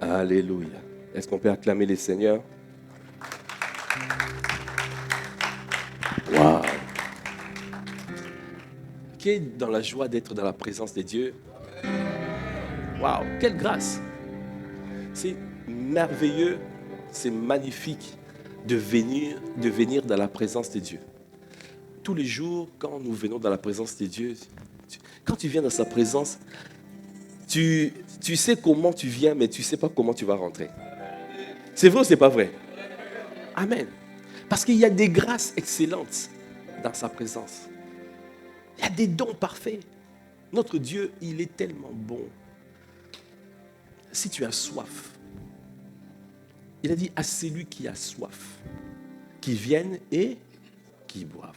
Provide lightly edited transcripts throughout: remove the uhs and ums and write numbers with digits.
Alléluia. Est-ce qu'on peut acclamer les Seigneurs? Waouh! Qui est dans la joie d'être dans la présence de Dieu? Waouh! Quelle grâce! C'est merveilleux, c'est magnifique de venir dans la présence de Dieu. Tous les jours, quand nous venons dans la présence de Dieu, quand tu viens dans sa présence, tu sais comment tu viens, mais tu ne sais pas comment tu vas rentrer. C'est vrai ou ce n'est pas vrai? Amen. Parce qu'il y a des grâces excellentes dans sa présence. Il y a des dons parfaits. Notre Dieu, il est tellement bon. Si tu as soif, il a dit à celui qui a soif, qui vienne et qui boive.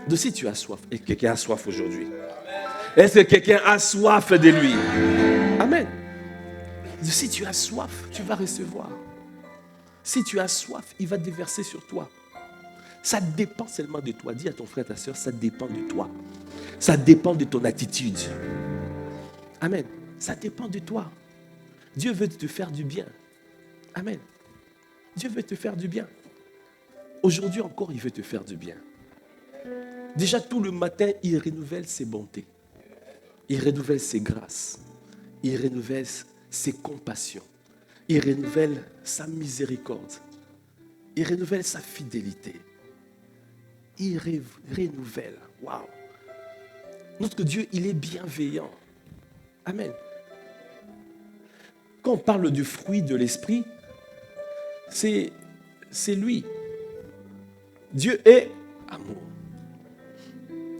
Donc si tu as soif, et quelqu'un a soif aujourd'hui, est-ce que quelqu'un a soif de lui? Amen. Donc si tu as soif, tu vas recevoir. Si tu as soif, il va déverser sur toi. Ça dépend seulement de toi. Dis à ton frère, ta soeur, ça dépend de toi. Ça dépend de ton attitude. Amen. Ça dépend de toi. Dieu veut te faire du bien. Amen. Dieu veut te faire du bien. Aujourd'hui encore, il veut te faire du bien. Déjà tout le matin, il renouvelle ses bontés. Il renouvelle ses grâces. Il renouvelle ses compassions. Il renouvelle sa miséricorde. Il renouvelle sa fidélité. Il renouvelle. Waouh! Notre Dieu, il est bienveillant. Amen. Quand on parle du fruit de l'esprit, c'est lui. Dieu est amour.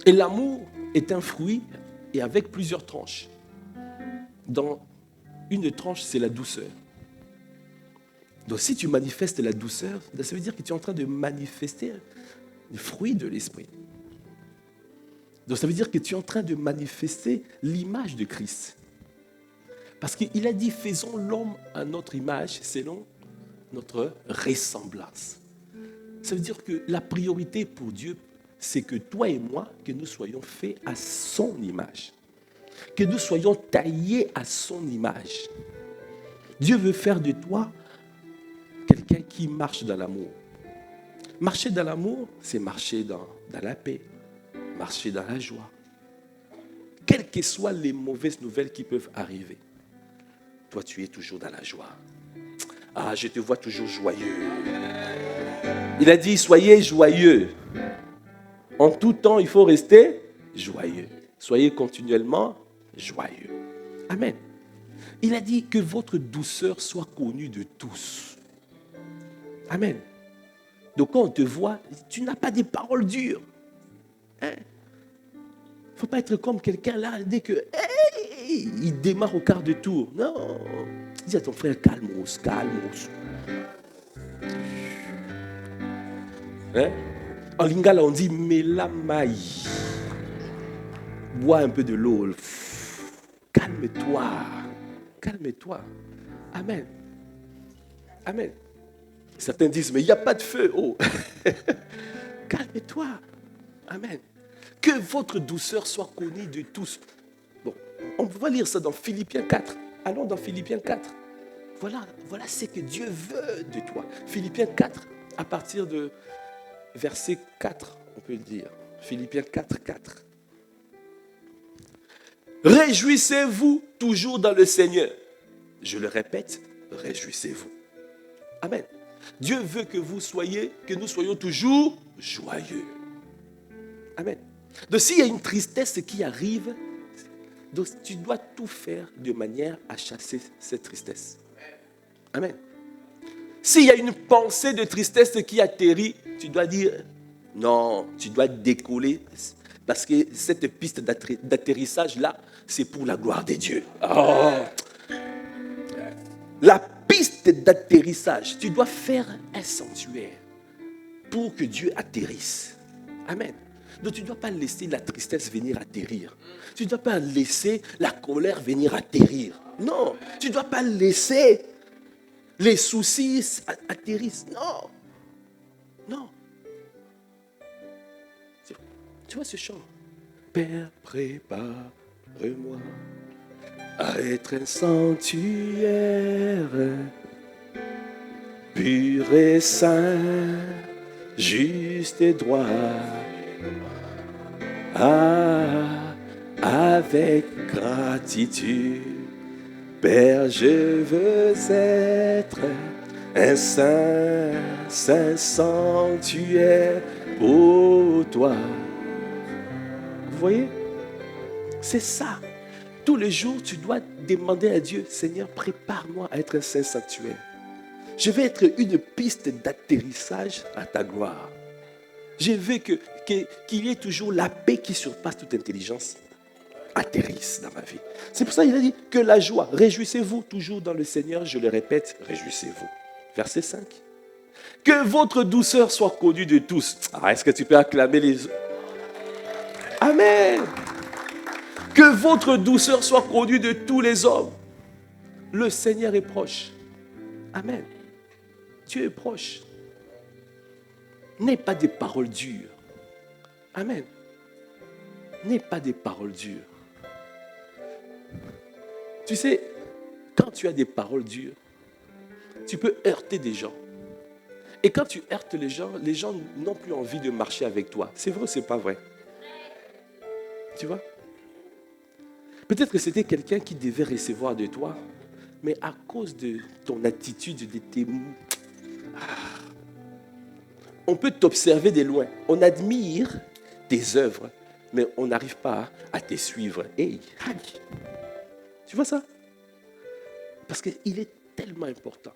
Et l'amour est un fruit et avec plusieurs tranches. Dans une tranche, c'est la douceur. Donc si tu manifestes la douceur, ça veut dire que tu es en train de manifester le fruit de l'esprit. Donc ça veut dire que tu es en train de manifester l'image de Christ. Parce qu'il a dit, faisons l'homme à notre image selon notre ressemblance. Ça veut dire que la priorité pour Dieu, c'est que toi et moi, que nous soyons faits à son image. Que nous soyons taillés à son image. Dieu veut faire de toi quelqu'un qui marche dans l'amour. Marcher dans l'amour, c'est marcher dans la paix, marcher dans la joie. Quelles que soient les mauvaises nouvelles qui peuvent arriver, toi tu es toujours dans la joie. Ah, je te vois toujours joyeux. Il a dit, soyez joyeux. En tout temps, il faut rester joyeux. Soyez continuellement joyeux. Amen. Il a dit que votre douceur soit connue de tous. Amen. Donc quand on te voit, tu n'as pas des paroles dures. Il ne faut pas être comme quelqu'un là, dès que il démarre au quart de tour. Non. Dis à ton frère, calmos, calmos. En lingala, on dit melamai. Bois un peu de l'eau. Calme-toi. Calme-toi. Amen. Amen. Certains disent, mais il n'y a pas de feu. Oh. Calme-toi. Amen. Que votre douceur soit connue de tous. Bon, on va lire ça dans Philippiens 4. Allons dans Philippiens 4. Voilà ce que Dieu veut de toi. Philippiens 4, à partir de verset 4, on peut le dire. Philippiens 4, 4. Réjouissez-vous toujours dans le Seigneur. Je le répète, réjouissez-vous. Amen. Dieu veut que nous soyons toujours joyeux. Amen. Donc s'il y a une tristesse qui arrive, donc tu dois tout faire de manière à chasser cette tristesse. Amen. S'il y a une pensée de tristesse qui atterrit, tu dois dire non, tu dois décoller parce que cette piste d'atterrissage-là, c'est pour la gloire de Dieu. Oh. La piste d'atterrissage, tu dois faire un sanctuaire pour que Dieu atterrisse. Amen. Donc tu ne dois pas laisser la tristesse venir atterrir. Tu ne dois pas laisser la colère venir atterrir. Non, tu ne dois pas laisser les soucis atterrir. Non. Non. Tu vois ce chant? Père, prépare-moi à être un sanctuaire, pur et saint, juste et droit. Ah, avec gratitude, Père, je veux être un saint sanctuaire pour toi. Vous voyez? C'est ça. Tous les jours, tu dois demander à Dieu, Seigneur, prépare-moi à être un saint sanctuaire. Je vais être une piste d'atterrissage à ta gloire. Je veux qu'il y ait toujours la paix qui surpasse toute intelligence atterrisse dans ma vie. C'est pour ça qu'il a dit que la joie, réjouissez-vous toujours dans le Seigneur, je le répète, réjouissez-vous. Verset 5. Que votre douceur soit connue de tous. Ah, est-ce que tu peux acclamer les... Amen. Que votre douceur soit connue de tous les hommes. Le Seigneur est proche. Amen. Dieu est proche. N'aie pas des paroles dures. Amen. N'aie pas des paroles dures. Tu sais, quand tu as des paroles dures, tu peux heurter des gens. Et quand tu heurtes les gens n'ont plus envie de marcher avec toi. C'est vrai ou c'est pas vrai? Tu vois? Peut-être que c'était quelqu'un qui devait recevoir de toi, mais à cause de ton attitude, de tes mots, on peut t'observer de loin. On admire tes œuvres, mais on n'arrive pas à te suivre. Hey, tu vois ça? Parce qu'il est tellement important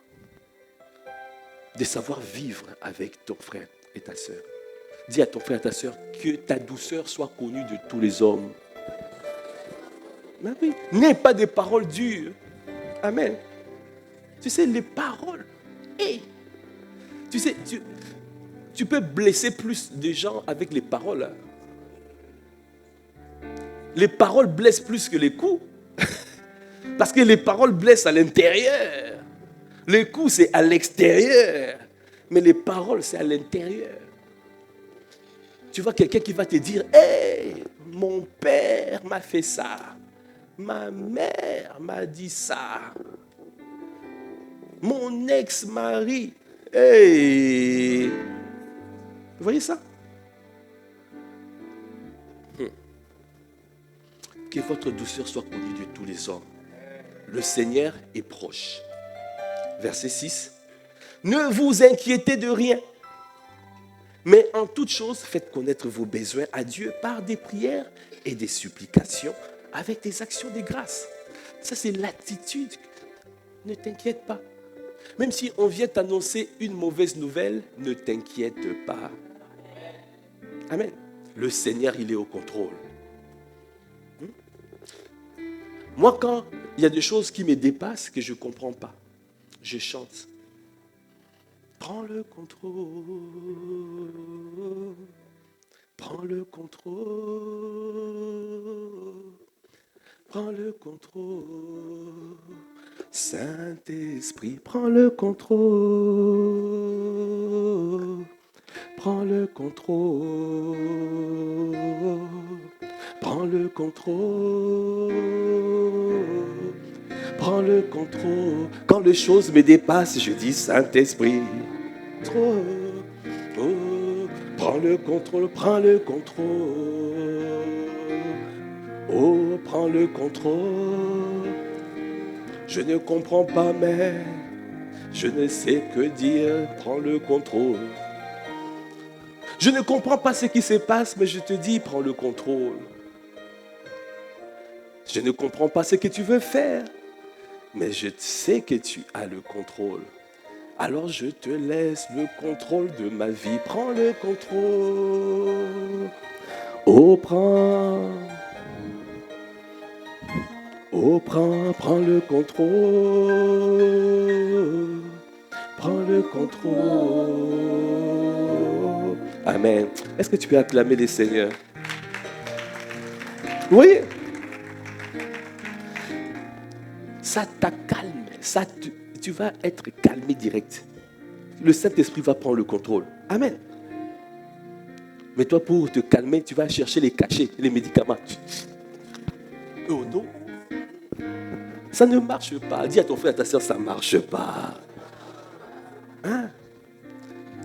de savoir vivre avec ton frère et ta soeur. Dis à ton frère et ta soeur que ta douceur soit connue de tous les hommes. Mais oui, n'aie pas des paroles dures. Amen. Tu sais, les paroles. Hey, tu sais, tu peux blesser plus de gens avec les paroles. Les paroles blessent plus que les coups. Parce que les paroles blessent à l'intérieur. Les coups, c'est à l'extérieur. Mais les paroles, c'est à l'intérieur. Tu vois quelqu'un qui va te dire, hey, mon père m'a fait ça. Ma mère m'a dit ça. Mon ex-mari. Hey. Vous voyez ça? Que votre douceur soit connue de tous les hommes. Le Seigneur est proche. Verset 6. Ne vous inquiétez de rien, mais en toute chose, faites connaître vos besoins à Dieu par des prières et des supplications avec des actions de grâce. Ça, c'est l'attitude. Ne t'inquiète pas. Même si on vient t'annoncer une mauvaise nouvelle, ne t'inquiète pas. Amen. Le Seigneur, il est au contrôle. Moi, quand il y a des choses qui me dépassent, que je ne comprends pas, je chante. Prends le contrôle. Prends le contrôle. Prends le contrôle. Saint-Esprit, prends le contrôle. Prends le contrôle. Prends le contrôle. Prends le contrôle. Quand les choses me dépassent, je dis Saint-Esprit. Prends le contrôle, prends le contrôle. Oh, prends le contrôle. Je ne comprends pas, mais je ne sais que dire. Prends le contrôle. Je ne comprends pas ce qui se passe, mais je te dis, prends le contrôle. Je ne comprends pas ce que tu veux faire, mais je sais que tu as le contrôle. Alors je te laisse le contrôle de ma vie. Prends le contrôle. Oh, prends. Oh, prends le contrôle. Prends le contrôle. Amen. Est-ce que tu peux acclamer les Seigneurs? Oui. Ça t'accalme. Tu vas être calmé direct. Le Saint-Esprit va prendre le contrôle. Amen. Mais toi, pour te calmer, tu vas chercher les cachets, les médicaments. Oh non. Ça ne marche pas. Dis à ton frère, à ta soeur, ça ne marche pas. Hein?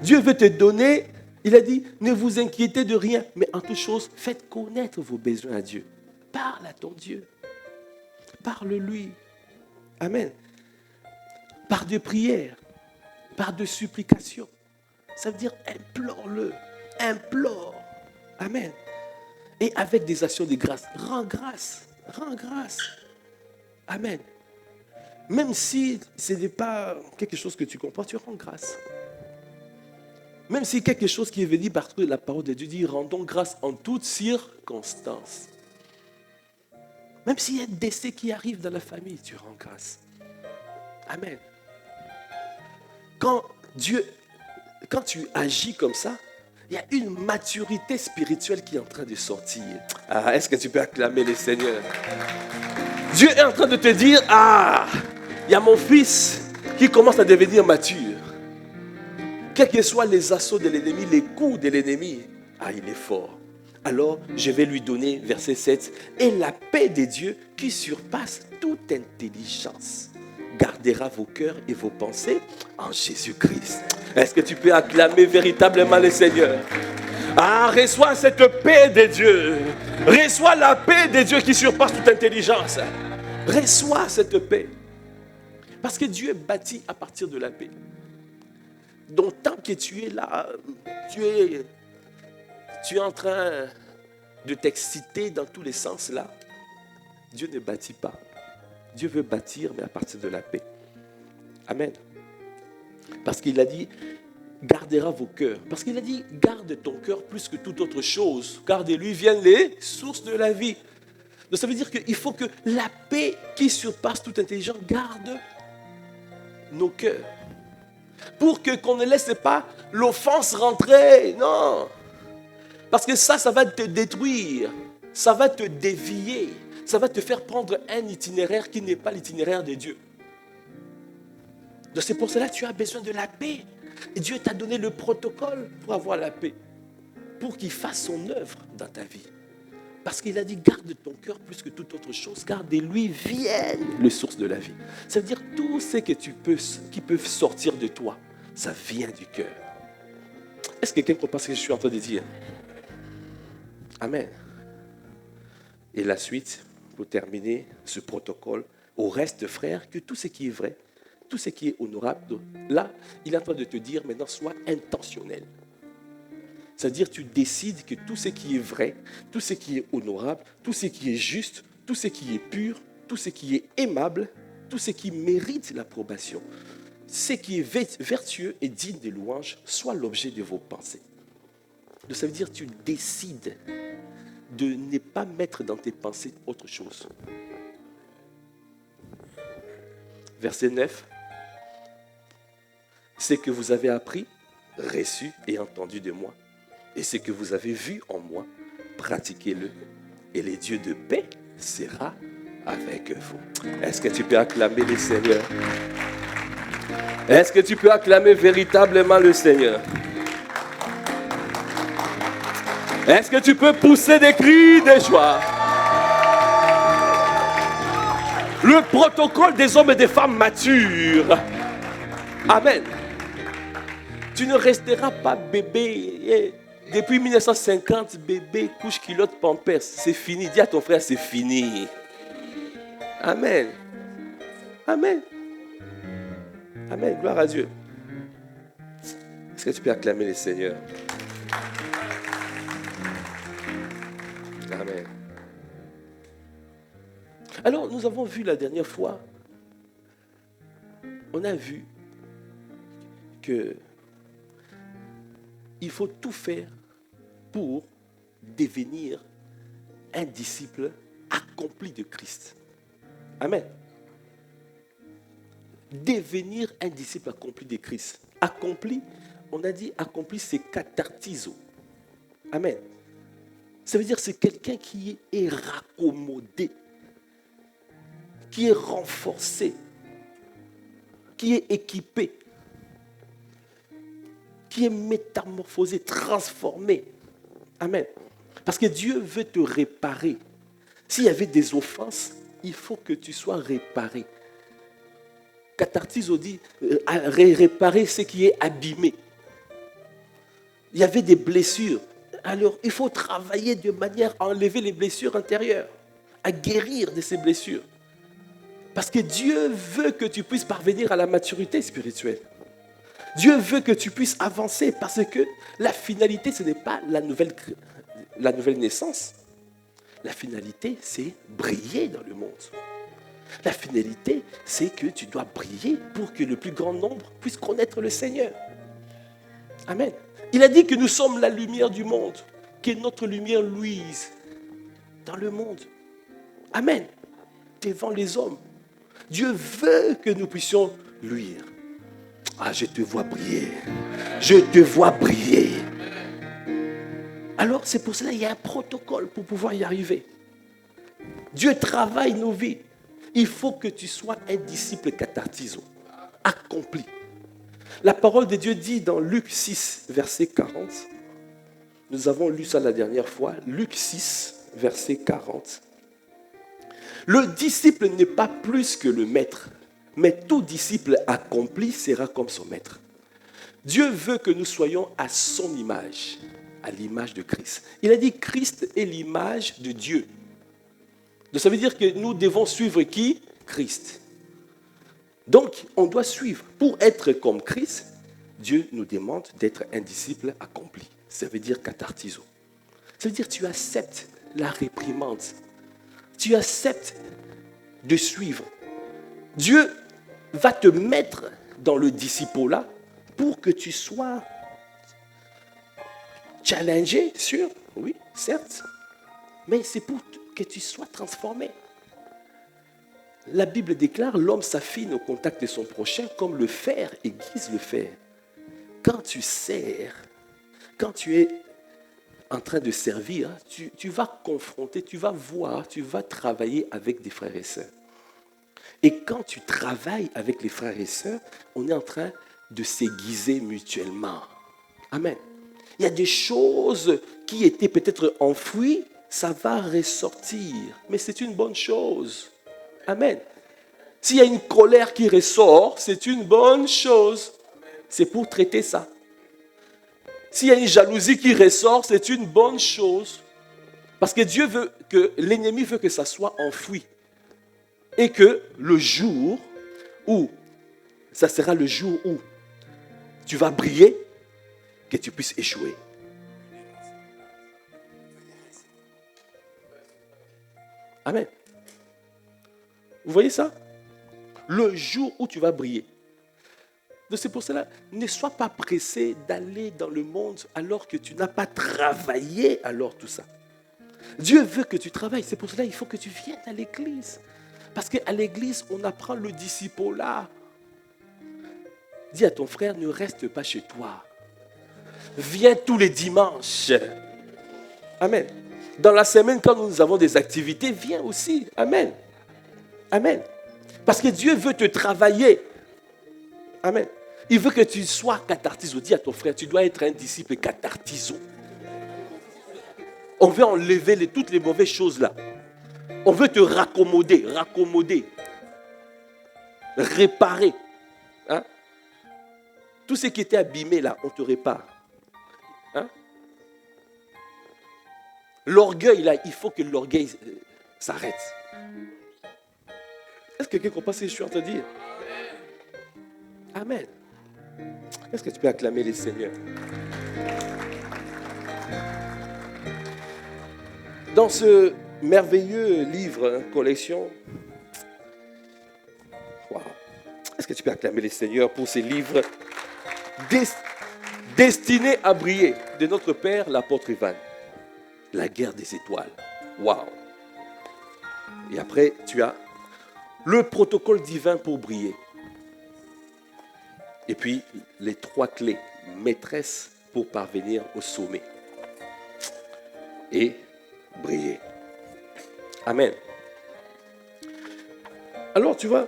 Dieu veut te donner. Il a dit, ne vous inquiétez de rien, mais en toute chose, faites connaître vos besoins à Dieu. Parle à ton Dieu. Parle-lui. Amen. Par de prières, par de supplications. Ça veut dire implore-le. Implore. Amen. Et avec des actions de grâce. Rends grâce. Rends grâce. Amen. Même si ce n'est pas quelque chose que tu comprends, tu rends grâce. Même si quelque chose qui est venu par la parole de Dieu dit, rendons grâce en toutes circonstances. Même s'il y a un décès qui arrive dans la famille, tu rends grâce. Amen. Quand tu agis comme ça, il y a une maturité spirituelle qui est en train de sortir. Ah, est-ce que tu peux acclamer le Seigneur? Dieu est en train de te dire, il y a mon fils qui commence à devenir mature. Quels que soient les assauts de l'ennemi, les coups de l'ennemi, il est fort. Alors, je vais lui donner, verset 7, et la paix de Dieu qui surpasse toute intelligence gardera vos cœurs et vos pensées en Jésus-Christ. Est-ce que tu peux acclamer véritablement le Seigneur? Reçois cette paix de Dieu. Reçois la paix de Dieu qui surpasse toute intelligence. Reçois cette paix. Parce que Dieu est bâti à partir de la paix. Donc tant que tu es là, tu es en train de t'exciter dans tous les sens là, Dieu ne bâtit pas. Dieu veut bâtir, mais à partir de la paix. Amen. Parce qu'il a dit, gardera vos cœurs. Parce qu'il a dit, garde ton cœur plus que toute autre chose. Car de lui viennent les sources de la vie. Donc ça veut dire qu'il faut que la paix qui surpasse toute intelligence garde nos cœurs. Pour qu'on ne laisse pas l'offense rentrer. Non. Parce que ça va te détruire. Ça va te dévier. Ça va te faire prendre un itinéraire qui n'est pas l'itinéraire de Dieu. Donc c'est pour cela que tu as besoin de la paix. Et Dieu t'a donné le protocole pour avoir la paix. Pour qu'il fasse son œuvre dans ta vie. Parce qu'il a dit, garde ton cœur plus que toute autre chose, car de lui viennent les sources de la vie. Ça veut dire tout ce que qui peuvent sortir de toi, ça vient du cœur. Est-ce que quelqu'un comprend ce que je suis en train de dire? Amen. Et la suite, pour terminer ce protocole, au reste, frère, que tout ce qui est vrai, tout ce qui est honorable, là, il est en train de te dire maintenant, sois intentionnel. C'est-à-dire, tu décides que tout ce qui est vrai, tout ce qui est honorable, tout ce qui est juste, tout ce qui est pur, tout ce qui est aimable, tout ce qui mérite l'approbation, ce qui est vertueux et digne de louange, soit l'objet de vos pensées. Donc, ça veut dire que tu décides de ne pas mettre dans tes pensées autre chose. Verset 9. Ce que vous avez appris, reçu et entendu de moi, et ce que vous avez vu en moi, pratiquez-le. Et le Dieu de paix sera avec vous. Est-ce que tu peux acclamer le Seigneur? Est-ce que tu peux acclamer véritablement le Seigneur? Est-ce que tu peux pousser des cris de joie? Le protocole des hommes et des femmes matures. Amen. Tu ne resteras pas bébé. Depuis 1950, bébé, couche, culotte, pampers. C'est fini. Dis à ton frère, c'est fini. Amen. Amen. Amen. Gloire à Dieu. Est-ce que tu peux acclamer le Seigneur? Amen. Alors, nous avons vu la dernière fois, on a vu que il faut tout faire pour devenir un disciple accompli de Christ. Amen. Devenir un disciple accompli de Christ. Accompli, on a dit accompli, c'est cathartizo. Amen. Ça veut dire que c'est quelqu'un qui est raccommodé, qui est renforcé, qui est équipé, qui est métamorphosé, transformé. Amen. Parce que Dieu veut te réparer. S'il y avait des offenses, il faut que tu sois réparé. Cathartizo dit réparer ce qui est abîmé. Il y avait des blessures. Alors, il faut travailler de manière à enlever les blessures intérieures, à guérir de ces blessures. Parce que Dieu veut que tu puisses parvenir à la maturité spirituelle. Dieu veut que tu puisses avancer parce que la finalité, ce n'est pas la nouvelle naissance. La finalité, c'est briller dans le monde. La finalité, c'est que tu dois briller pour que le plus grand nombre puisse connaître le Seigneur. Amen. Il a dit que nous sommes la lumière du monde, que notre lumière luise dans le monde. Amen. Devant les hommes. Dieu veut que nous puissions luire. Ah, je te vois briller. Je te vois briller. Alors, c'est pour cela qu'il y a un protocole pour pouvoir y arriver. Dieu travaille nos vies. Il faut que tu sois un disciple cathartizo, accompli. La parole de Dieu dit dans Luc 6, verset 40. Nous avons lu ça la dernière fois. Luc 6, verset 40. Le disciple n'est pas plus que le maître, mais tout disciple accompli sera comme son maître. Dieu veut que nous soyons à son image, à l'image de Christ. Il a dit que Christ est l'image de Dieu. Donc ça veut dire que nous devons suivre qui? Christ. Donc on doit suivre. Pour être comme Christ, Dieu nous demande d'être un disciple accompli. Ça veut dire cathartizo. Ça veut dire que tu acceptes la réprimande. Tu acceptes de suivre. Dieu va te mettre dans le disciple-là pour que tu sois challengé, sûr, oui, certes, mais c'est pour que tu sois transformé. La Bible déclare, l'homme s'affine au contact de son prochain comme le fer aiguise le fer. Quand tu sers, quand tu es en train de servir, tu vas confronter, tu vas voir, tu vas travailler avec des frères et sœurs. Et quand tu travailles avec les frères et sœurs, on est en train de s'aiguiser mutuellement. Amen. Il y a des choses qui étaient peut-être enfouies, ça va ressortir. Mais c'est une bonne chose. Amen. S'il y a une colère qui ressort, c'est une bonne chose. C'est pour traiter ça. S'il y a une jalousie qui ressort, c'est une bonne chose. Parce que Dieu veut que, l'ennemi veut que ça soit enfoui. Et que le jour où, ça sera le jour où tu vas briller, que tu puisses échouer. Amen. Vous voyez ça? Le jour où tu vas briller. Donc c'est pour cela, ne sois pas pressé d'aller dans le monde alors que tu n'as pas travaillé alors tout ça. Dieu veut que tu travailles. C'est pour cela qu'il faut que tu viennes à l'église. Parce qu'à l'église, on apprend le disciple-là. Dis à ton frère, ne reste pas chez toi. Viens tous les dimanches. Amen. Dans la semaine, quand nous avons des activités, viens aussi. Amen. Amen. Parce que Dieu veut te travailler. Amen. Il veut que tu sois cathartizo. Dis à ton frère, tu dois être un disciple cathartizo. On veut enlever toutes les mauvaises choses là. On veut te raccommoder, réparer. Hein? Tout ce qui était abîmé là, on te répare. Hein? L'orgueil là, il faut que l'orgueil s'arrête. Est-ce que quelqu'un comprend ce que je suis en train de dire? Amen. Est-ce que tu peux acclamer les seigneurs? Dans ce merveilleux livre, collection, wow. Est-ce que tu peux acclamer les seigneurs pour ces livres destinés à briller de notre père, l'apôtre Ivan? La guerre des étoiles. Waouh. Et après, tu as le protocole divin pour briller. Et puis, les 3 clés maîtresses pour parvenir au sommet. Et briller. Amen. Alors, tu vois,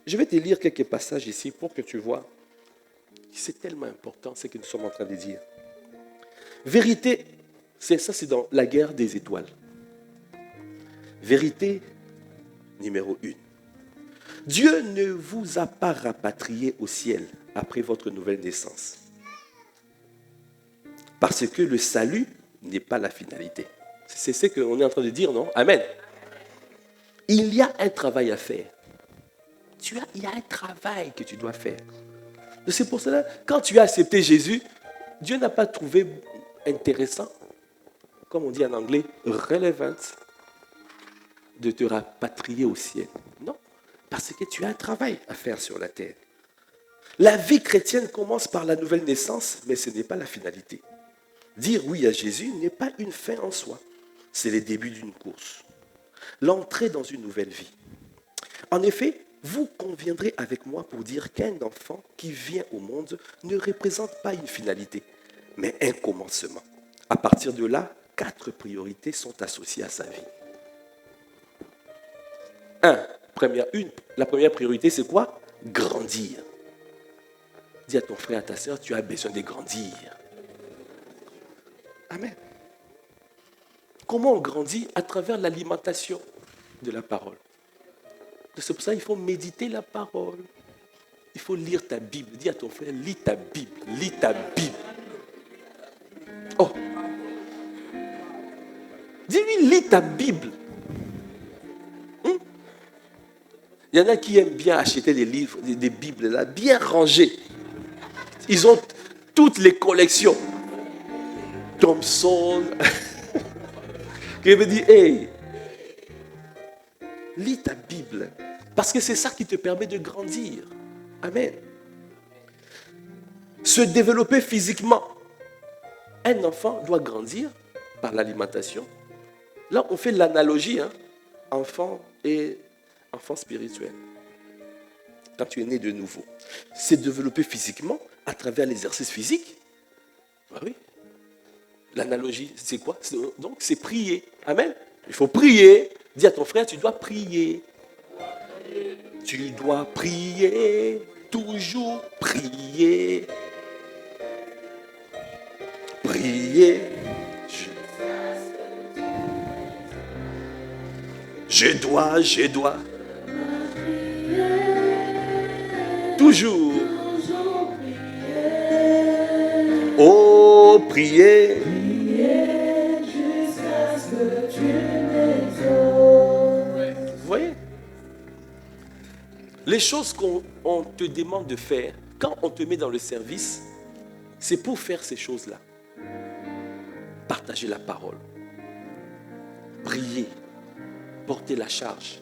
je vais te lire quelques passages ici pour que tu vois que c'est tellement important ce que nous sommes en train de dire. Vérité, c'est dans la guerre des étoiles. Vérité numéro 1. Dieu ne vous a pas rapatrié au ciel après votre nouvelle naissance. Parce que le salut n'est pas la finalité. C'est ce qu'on est en train de dire, non? Amen. Il y a un travail à faire. Il y a un travail que tu dois faire. C'est pour cela, quand tu as accepté Jésus, Dieu n'a pas trouvé intéressant, comme on dit en anglais, relevant, de te rapatrier au ciel. Non, parce que tu as un travail à faire sur la terre. La vie chrétienne commence par la nouvelle naissance, mais ce n'est pas la finalité. Dire oui à Jésus n'est pas une fin en soi. C'est le début d'une course. L'entrée dans une nouvelle vie. En effet, vous conviendrez avec moi pour dire qu'un enfant qui vient au monde ne représente pas une finalité, mais un commencement. À partir de là, 4 priorités sont associées à sa vie. La première priorité, c'est quoi? Grandir. Dis à ton frère, à ta sœur, tu as besoin de grandir. Amen. Comment on grandit? À travers l'alimentation de la parole. C'est pour ça qu'il faut méditer la parole. Il faut lire ta Bible. Dis à ton frère, lis ta Bible. Lis ta Bible. Oh. Dis-lui, lis ta Bible. Il y en a qui aiment bien acheter des livres, des Bibles là, bien rangées. Ils ont toutes les collections. Thompson. Qui me dit, hey, lis ta Bible. Parce que c'est ça qui te permet de grandir. Amen. Se développer physiquement. Un enfant doit grandir par l'alimentation. Là, on fait l'analogie, enfant et enfant spirituel. Quand tu es né de nouveau. Se développer physiquement à travers l'exercice physique. Ben oui. L'analogie, c'est quoi? Donc, c'est prier. Amen. Il faut prier. Dis à ton frère, tu dois prier. Tu dois prier. Toujours prier. Prier. Je dois. Toujours. Oh, prier. Jusqu'à ce que tu m'exauces. Vous voyez? Les choses qu'on te demande de faire, quand on te met dans le service, c'est pour faire ces choses-là. Partager la parole. Prier. Porter la charge.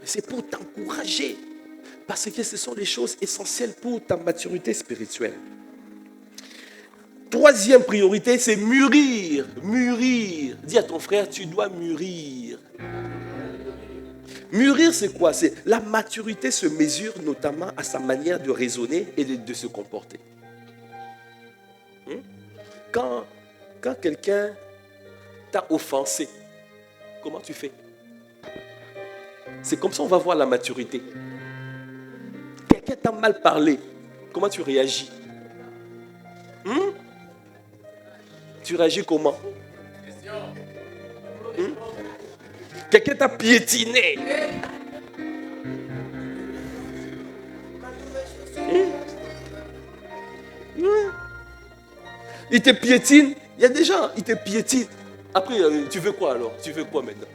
C'est pour t'encourager. Parce que ce sont les choses essentielles pour ta maturité spirituelle. Troisième priorité, c'est mûrir. Mûrir. Dis à ton frère, tu dois mûrir. Mûrir, c'est quoi? C'est la maturité se mesure notamment à sa manière de raisonner et de se comporter. Quand quelqu'un t'a offensé, comment tu fais? C'est comme ça qu'on va voir la maturité. Quelqu'un t'a mal parlé, comment tu réagis? Tu réagis comment? Quelqu'un t'a piétiné. Il te piétine. Il y a des gens, ils te piétinent. Après, tu veux quoi alors? Tu veux quoi maintenant?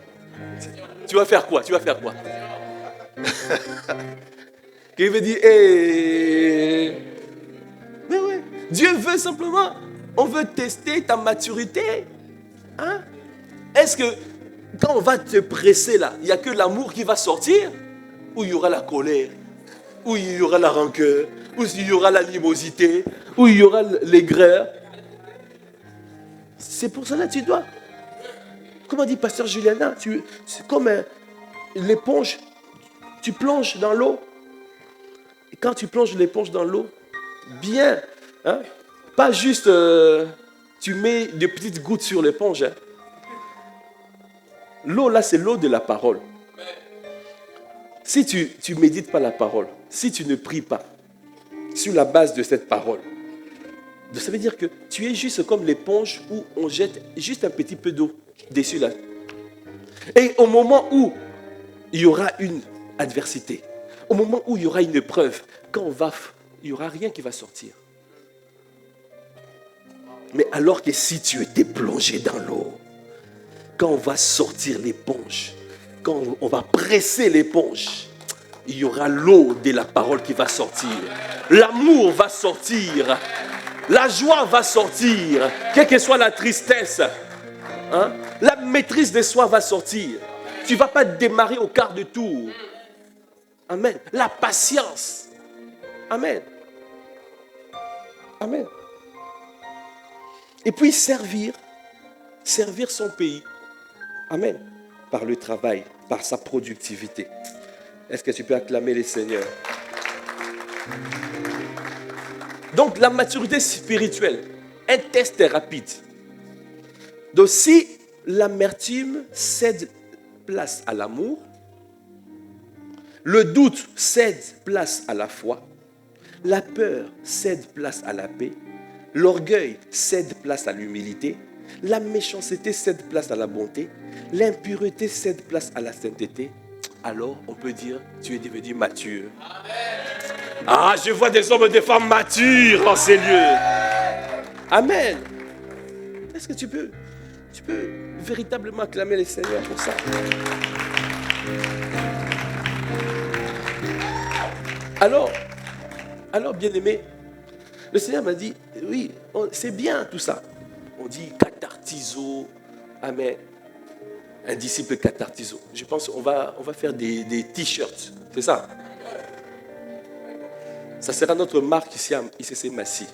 Tu vas faire quoi? Qui veut dire, mais ouais, Dieu veut simplement, on veut tester ta maturité. Est-ce que quand on va te presser là, il n'y a que l'amour qui va sortir? Ou il y aura la colère? Ou il y aura la rancœur? Ou il y aura l'animosité? Ou il y aura l'aigreur? C'est pour cela que tu dois. Comment dit Pasteur Juliana, c'est comme l'éponge. Tu plonges dans l'eau. Et quand tu plonges l'éponge dans l'eau, bien, pas juste tu mets des petites gouttes sur l'éponge. L'eau là, c'est l'eau de la parole. Si tu ne médites pas la parole, si tu ne pries pas sur la base de cette parole, ça veut dire que tu es juste comme l'éponge où on jette juste un petit peu d'eau dessus là. Et au moment où il y aura une adversité, au moment où il y aura une épreuve, il n'y aura rien qui va sortir. Mais alors que si tu étais plongé dans l'eau, quand on va sortir l'éponge, quand on va presser l'éponge, il y aura l'eau de la parole qui va sortir. L'amour va sortir. La joie va sortir. Quelle que soit la tristesse, hein, la maîtrise de soi va sortir. Tu ne vas pas démarrer au quart de tour. Amen. La patience. Amen. Amen. Et puis servir son pays. Amen. Par le travail, par sa productivité. Est-ce que tu peux acclamer les seigneurs? Donc la maturité spirituelle, un test rapide. Donc si l'amertume cède place à l'amour, le doute cède place à la foi, la peur cède place à la paix, l'orgueil cède place à l'humilité, la méchanceté cède place à la bonté, l'impureté cède place à la sainteté, alors on peut dire tu es devenu mature. Amen. Ah, je vois des hommes et des femmes matures en ces lieux. Amen. Est-ce que tu peux véritablement acclamer les Seigneurs pour ça? Alors bien-aimé, le Seigneur m'a dit, oui, c'est bien tout ça. On dit cathartizo, amen. Un disciple cathartizo. Je pense qu'on va faire des t-shirts, c'est ça? Ça sera notre marque ici à ICC Massy.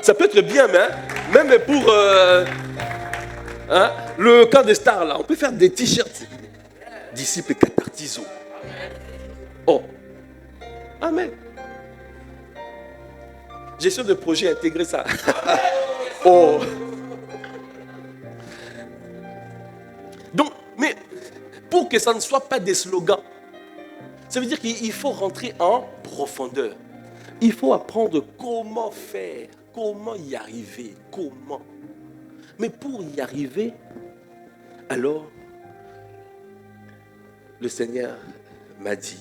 Ça peut être bien, mais même pour le camp des stars, là, on peut faire des t-shirts. Disciple cathartizo. Oh. Amen. Gestion de projet, intégrer ça. Oh. Donc, mais pour que ça ne soit pas des slogans, ça veut dire qu'il faut rentrer en profondeur. Il faut apprendre comment faire, comment y arriver, comment. Mais pour y arriver, alors, le Seigneur m'a dit,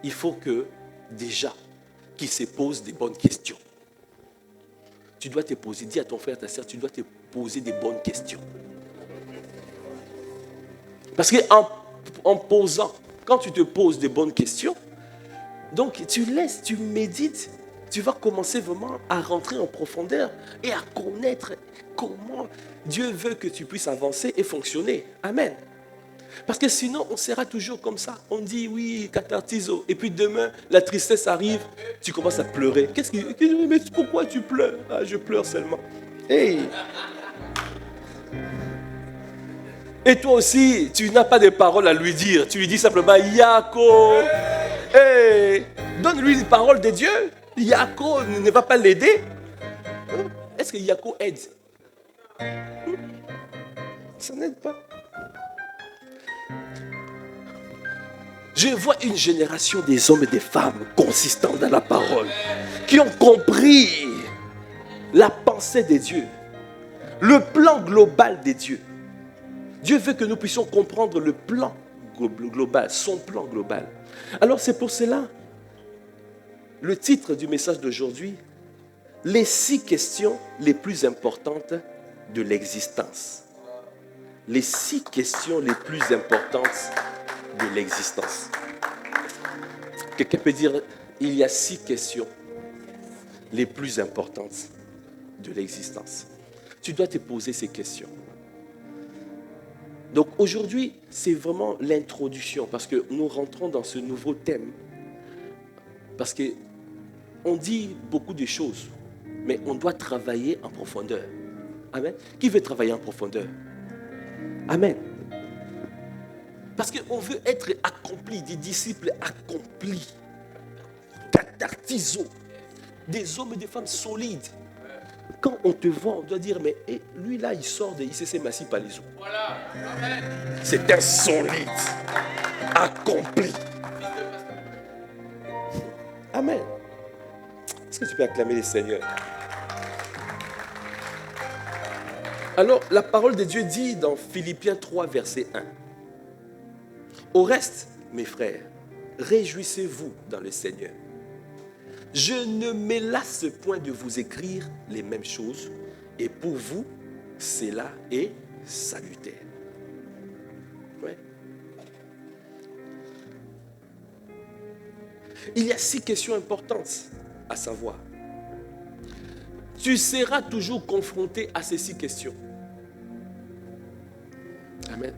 il faut que déjà, qu'il se pose des bonnes questions. Tu dois te poser, dis à ton frère, ta soeur, tu dois te poser des bonnes questions. Parce qu'en posant, quand tu te poses des bonnes questions, donc tu laisses, tu médites, tu vas commencer vraiment à rentrer en profondeur et à connaître comment Dieu veut que tu puisses avancer et fonctionner. Amen. Parce que sinon, on sera toujours comme ça. On dit oui, cathartizo. Et puis demain, la tristesse arrive, tu commences à pleurer. Mais pourquoi tu pleures? Ah, je pleure seulement. Hey. Et toi aussi, tu n'as pas de paroles à lui dire. Tu lui dis simplement, Yako. Hey. Donne-lui les paroles de Dieu. Yako ne va pas l'aider. Est-ce que Yako aide? Ça n'aide pas. Je vois une génération des hommes et des femmes consistants dans la parole, qui ont compris la pensée de Dieu, le plan global de Dieu. Dieu veut que nous puissions comprendre le plan global, son plan global. Alors c'est pour cela, le titre du message d'aujourd'hui, les 6 questions les plus importantes de l'existence. Les 6 questions les plus importantes de l'existence. Quelqu'un peut dire, il y a 6 questions les plus importantes de l'existence. Tu dois te poser ces questions. Donc aujourd'hui, c'est vraiment l'introduction, parce que nous rentrons dans ce nouveau thème. Parce qu'on dit beaucoup de choses, mais on doit travailler en profondeur. Amen. Qui veut travailler en profondeur? Amen. Parce qu'on veut être accompli, des disciples accomplis, cathartizo, des hommes et des femmes solides. Quand on te voit, on doit dire, mais lui là, il sort de ICC Massy Palaiso. Voilà. Amen. C'est un solide, accompli. Amen. Est-ce que tu peux acclamer les Seigneurs? Alors, la parole de Dieu dit dans Philippiens 3, verset 1. Au reste, mes frères, réjouissez-vous dans le Seigneur. Je ne m'élasse point de vous écrire les mêmes choses, et pour vous, cela est salutaire. Ouais. Il y a 6 questions importantes à savoir. Tu seras toujours confronté à ces 6 questions. Amen.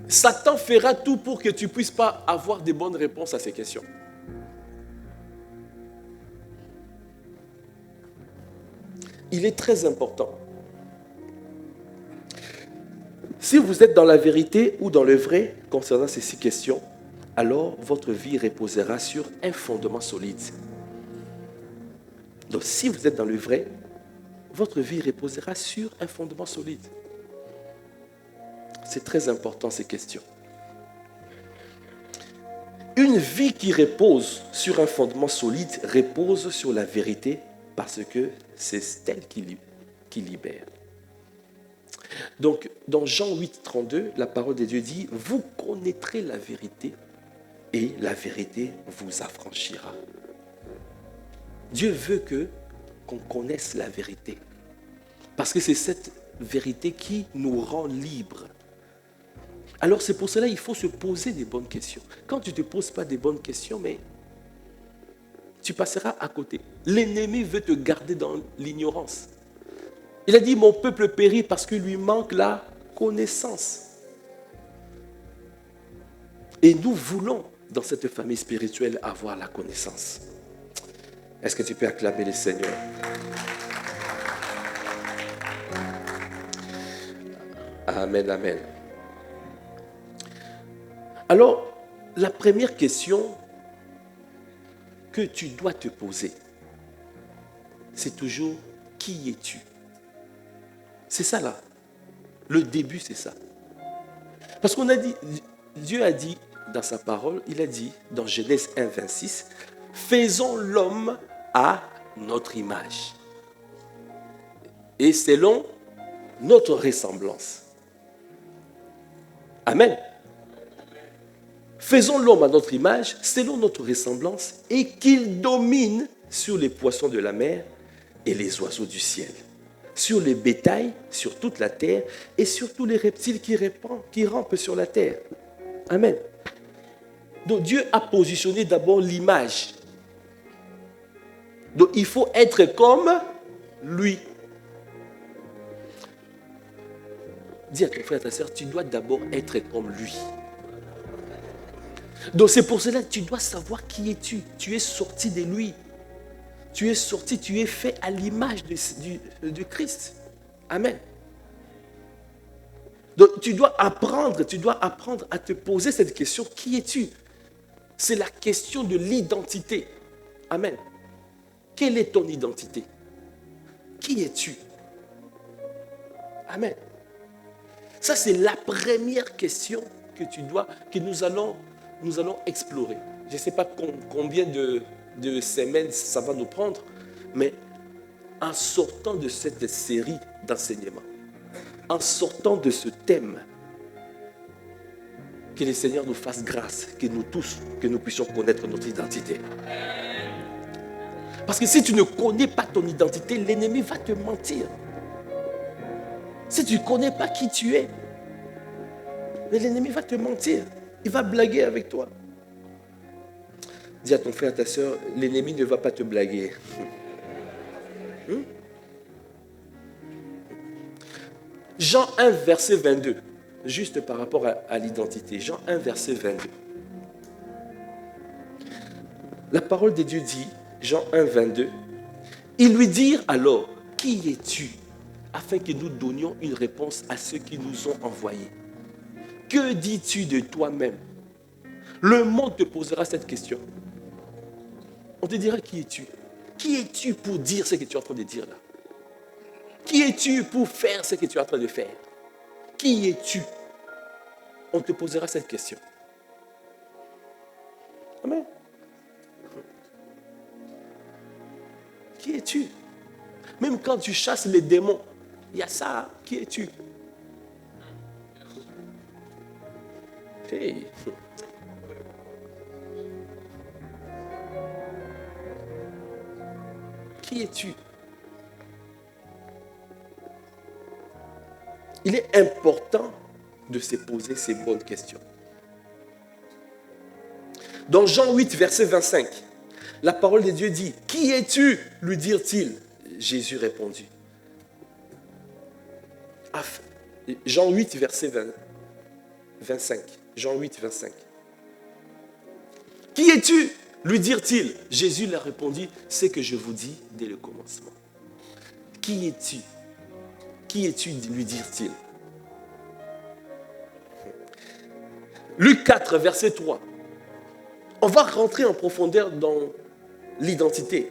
Satan fera tout pour que tu ne puisses pas avoir de bonnes réponses à ces questions. Il est très important. Si vous êtes dans la vérité ou dans le vrai concernant ces 6 questions, alors votre vie reposera sur un fondement solide. Donc si vous êtes dans le vrai, votre vie reposera sur un fondement solide. C'est très important ces questions. Une vie qui repose sur un fondement solide repose sur la vérité parce que c'est elle qui libère. Donc, dans Jean 8, 32, la parole de Dieu dit « Vous connaîtrez la vérité et la vérité vous affranchira. » Dieu veut qu'on connaisse la vérité. Parce que c'est cette vérité qui nous rend libres. Alors c'est pour cela qu'il faut se poser des bonnes questions. Quand tu ne te poses pas des bonnes questions, mais tu passeras à côté. L'ennemi veut te garder dans l'ignorance. Il a dit, mon peuple périt parce qu'il lui manque la connaissance. Et nous voulons, dans cette famille spirituelle, avoir la connaissance. Est-ce que tu peux acclamer le Seigneur? Amen, amen. Alors, la première question que tu dois te poser, c'est toujours, qui es-tu? C'est ça là. Le début, c'est ça. Parce qu'on a dit, Dieu a dit dans sa parole, il a dit dans Genèse 1, 26, faisons l'homme à notre image et selon notre ressemblance. Amen. Faisons l'homme à notre image, selon notre ressemblance, et qu'il domine sur les poissons de la mer et les oiseaux du ciel, sur les bétails, sur toute la terre, et sur tous les reptiles qui rampent sur la terre. Amen. Donc Dieu a positionné d'abord l'image. Donc il faut être comme lui. Dis à ton frère, à ta soeur, tu dois d'abord être comme lui. Donc c'est pour cela que tu dois savoir qui es-tu. Tu es sorti de lui. Tu es sorti, tu es fait à l'image de Christ. Amen. Donc tu dois apprendre à te poser cette question, qui es-tu? C'est la question de l'identité. Amen. Quelle est ton identité? Qui es-tu? Amen. Ça, c'est la première question que nous allons explorer. Je ne sais pas combien de semaines ça va nous prendre, mais en sortant de cette série d'enseignements, en sortant de ce thème, que le Seigneur nous fasse grâce, que nous puissions connaître notre identité. Parce que si tu ne connais pas ton identité, l'ennemi va te mentir. Si tu ne connais pas qui tu es, l'ennemi va te mentir. Il va blaguer avec toi. Dis à ton frère, à ta soeur, l'ennemi ne va pas te blaguer. Jean 1, verset 22. Juste par rapport à l'identité. Jean 1, verset 22. La parole de Dieu dit, Jean 1, 22, ils lui dirent alors, qui es-tu? Afin que nous donnions une réponse à ceux qui nous ont envoyés. Que dis-tu de toi-même? Le monde te posera cette question. On te dira, qui es-tu? Qui es-tu pour dire ce que tu es en train de dire là? Qui es-tu pour faire ce que tu es en train de faire? Qui es-tu? On te posera cette question. Amen. Qui es-tu? Même quand tu chasses les démons, il y a ça. Hein? Qui es-tu? Hey. Qui es-tu? Il est important de se poser ces bonnes questions. Dans Jean 8, verset 25, la parole de Dieu dit, « Qui es-tu » lui dirent-ils. Jésus répondit. Jean 8, verset 25. Jean 8, 25. « Qui es-tu » lui dirent-ils. Jésus leur répondit, « C'est que je vous dis dès le commencement. » Qui es-tu? Qui es-tu, lui dirent-ils. Luc 4, verset 3. On va rentrer en profondeur dans l'identité.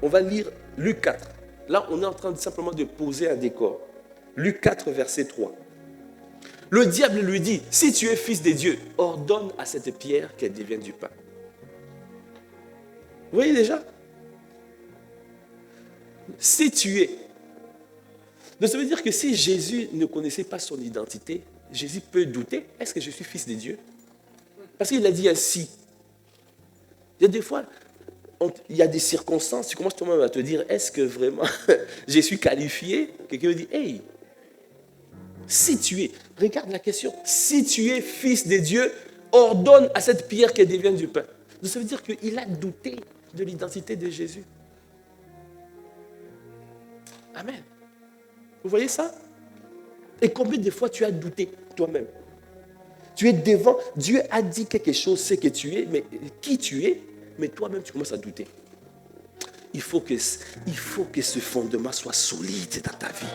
On va lire Luc 4. Là, on est en train simplement de poser un décor. Luc 4, verset 3. Le diable lui dit, si tu es fils de Dieu, ordonne à cette pierre qu'elle devienne du pain. Vous voyez déjà? Si tu es. Donc ça veut dire que si Jésus ne connaissait pas son identité, Jésus peut douter, est-ce que je suis fils de Dieu? Parce qu'il a dit ainsi. Il y a des fois, il y a des circonstances, tu commences toi-même à te dire, est-ce que vraiment je suis qualifié? Quelqu'un me dit, hey, si tu es, regarde la question, si tu es fils de Dieu, ordonne à cette pierre qu'elle devienne du pain. Donc ça veut dire qu'il a douté de l'identité de Jésus. Amen. Vous voyez ça? Et combien de fois tu as douté toi-même? Tu es devant, Dieu a dit quelque chose, c'est que tu es, mais qui tu es, mais toi-même tu commences à douter. Il faut que ce fondement soit solide dans ta vie.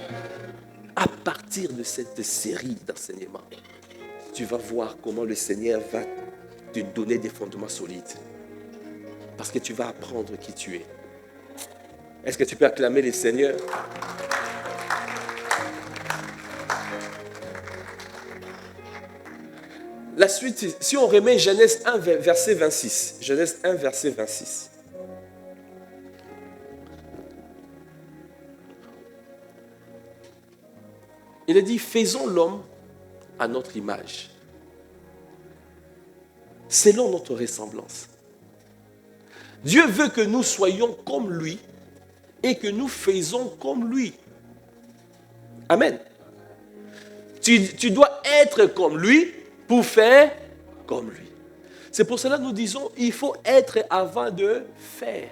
À partir de cette série d'enseignements, tu vas voir comment le Seigneur va te donner des fondements solides. Parce que tu vas apprendre qui tu es. Est-ce que tu peux acclamer le Seigneur? La suite, si on remet Genèse 1, verset 26. Genèse 1, verset 26. Il a dit, faisons l'homme à notre image, selon notre ressemblance. Dieu veut que nous soyons comme lui et que nous faisons comme lui. Amen. Tu dois être comme lui pour faire comme lui. C'est pour cela que nous disons, il faut être avant de faire.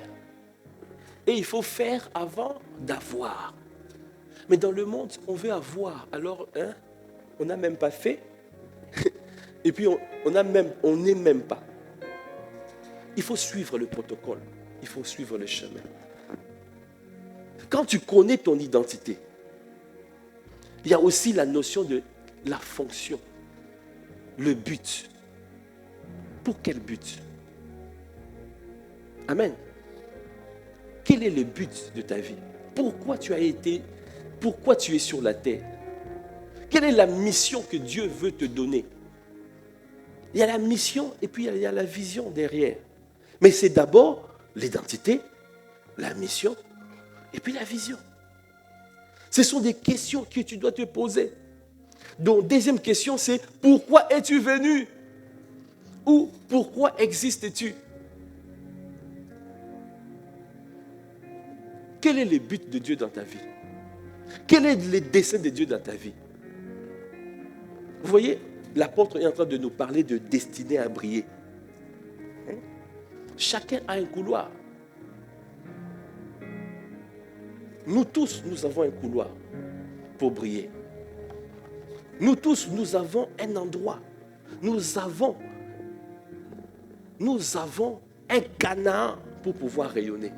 Et il faut faire avant d'avoir. Mais dans le monde, on veut avoir. Alors, on n'a même pas fait. Et puis, on n'est même pas. Il faut suivre le protocole. Il faut suivre le chemin. Quand tu connais ton identité, il y a aussi la notion de la fonction. Le but. Pour quel but? Amen. Quel est le but de ta vie? Pourquoi tu as été, pourquoi tu es sur la terre? Quelle est la mission que Dieu veut te donner? Il y a la mission et puis il y a la vision derrière. Mais c'est d'abord l'identité, la mission et puis la vision. Ce sont des questions que tu dois te poser. Donc, deuxième question, c'est pourquoi es-tu venu? Ou pourquoi existes-tu? Quel est le but de Dieu dans ta vie? Quel est le dessein de Dieu dans ta vie? Vous voyez, l'apôtre est en train de nous parler de destinée à briller. Chacun a un couloir. Nous tous, nous avons un couloir pour briller. Nous tous, nous avons un endroit. Nous avons un Canaan pour pouvoir rayonner.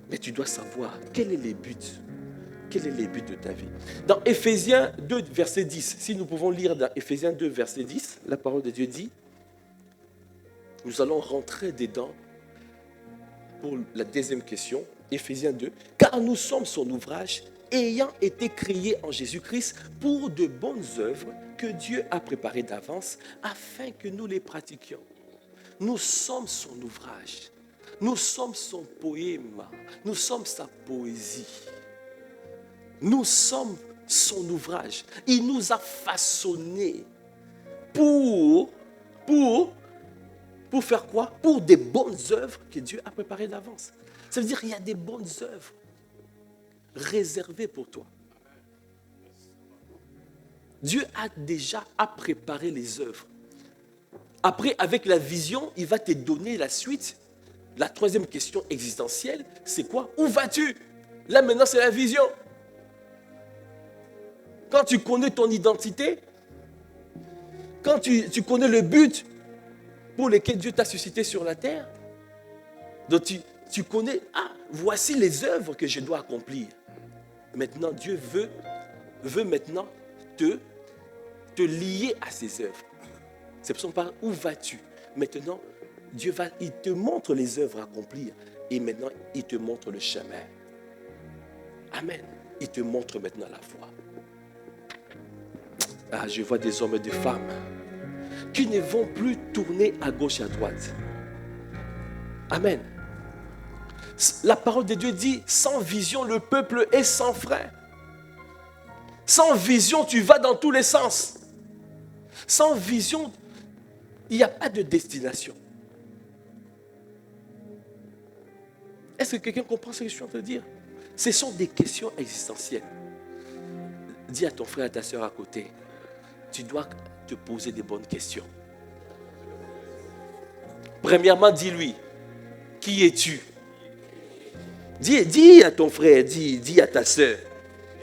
Mais tu dois savoir quel est le but. Quel est le but de ta vie? Dans Éphésiens 2, verset 10, si nous pouvons lire dans Éphésiens 2, verset 10, la parole de Dieu dit, nous allons rentrer dedans pour la deuxième question, Éphésiens 2, car nous sommes son ouvrage, ayant été créés en Jésus-Christ pour de bonnes œuvres que Dieu a préparées d'avance afin que nous les pratiquions. Nous sommes son ouvrage. Nous sommes son poème. Nous sommes sa poésie. Nous sommes son ouvrage. Il nous a façonnés pour faire quoi? Pour des bonnes œuvres que Dieu a préparées d'avance. Ça veut dire qu'il y a des bonnes œuvres réservées pour toi. Dieu a déjà préparé les œuvres. Après, avec la vision, il va te donner la suite. La troisième question existentielle, c'est quoi? Où vas-tu? Là, maintenant, c'est la vision. Quand tu connais ton identité, quand tu connais le but pour lequel Dieu t'a suscité sur la terre, donc tu connais, voici les œuvres que je dois accomplir. Maintenant, Dieu veut maintenant te lier à ces œuvres. C'est pour ça qu'on parle, où vas-tu? Maintenant, il te montre les œuvres à accomplir. Et maintenant, il te montre le chemin. Amen. Il te montre maintenant la voie. Je vois des hommes et des femmes qui ne vont plus tourner à gauche et à droite. Amen. La parole de Dieu dit, sans vision, le peuple est sans frein. Sans vision, tu vas dans tous les sens. Sans vision, il n'y a pas de destination. Est-ce que quelqu'un comprend ce que je suis en train de dire? Ce sont des questions existentielles. Dis à ton frère et à ta soeur à côté, tu dois te poser des bonnes questions. Premièrement, dis-lui, qui es-tu? Dis à ton frère, dis à ta soeur,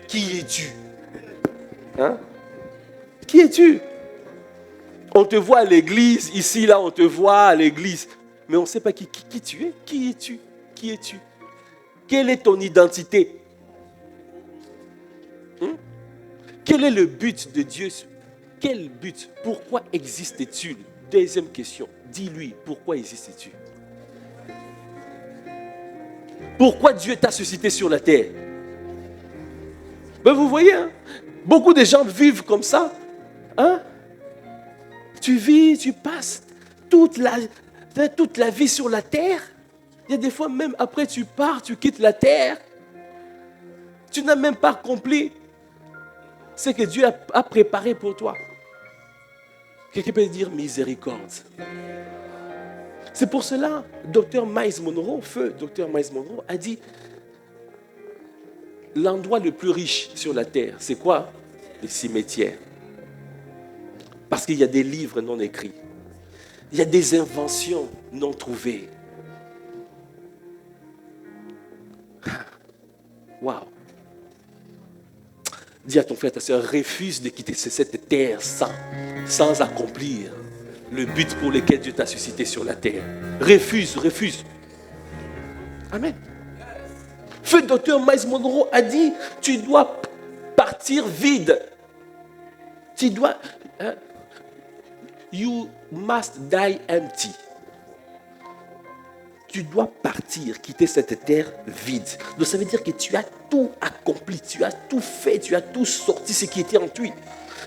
qui es-tu? Hein? Qui es-tu? On te voit à l'église, ici, là, on te voit à l'église. Mais on ne sait pas qui tu es. Qui es-tu? Qui es-tu? Quelle est ton identité? Quel est le but de Dieu? Quel but? Pourquoi existes-tu? Deuxième question. Dis-lui, pourquoi existes-tu? Pourquoi Dieu t'a suscité sur la terre? Ben vous voyez, beaucoup de gens vivent comme ça. Tu vis, tu passes toute la vie sur la terre. Il y a des fois, même après tu pars, tu quittes la terre. Tu n'as même pas accompli ce que Dieu a préparé pour toi. Quelqu'un peut dire miséricorde. C'est pour cela, Dr. Miles Monroe, Dr. Miles Monroe, a dit l'endroit le plus riche sur la terre, c'est quoi? Le cimetière. Parce qu'il y a des livres non écrits. Il y a des inventions non trouvées. Waouh! Dis à ton frère, ta soeur, refuse de quitter cette terre sans accomplir le but pour lequel Dieu t'a suscité sur la terre. Refuse. Amen. Feu docteur Miles Monroe a dit, tu dois partir vide. Tu dois... You must die empty. Tu dois partir, quitter cette terre vide. Donc ça veut dire que tu as tout accompli, tu as tout fait, tu as tout sorti ce qui était en toi.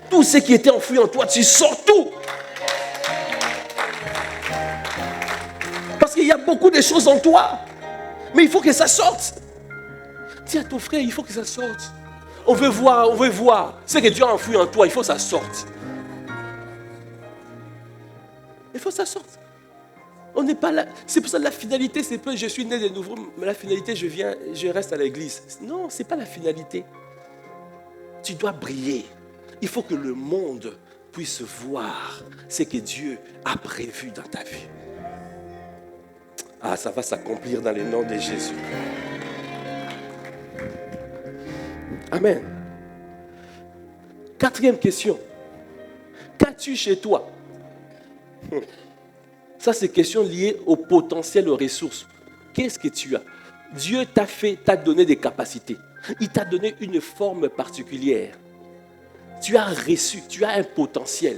Tout ce qui était enfoui en toi, tu sors tout. Parce qu'il y a beaucoup de choses en toi. Mais il faut que ça sorte. Dis à ton frère, il faut que ça sorte. On veut voir. Ce que Dieu a enfoui en toi, il faut que ça sorte. Il faut que ça sorte. On n'est pas là. C'est pour ça que la finalité, c'est pas je suis né de nouveau, mais la finalité, je reste à l'église. Non, ce n'est pas la finalité. Tu dois briller. Il faut que le monde puisse voir ce que Dieu a prévu dans ta vie. Ça va s'accomplir dans le nom de Jésus. Amen. Quatrième question. Qu'as-tu chez toi? Ça, c'est une question liée au potentiel, aux ressources. Qu'est-ce que tu as? Dieu t'a donné des capacités. Il t'a donné une forme particulière. Tu as reçu, tu as un potentiel.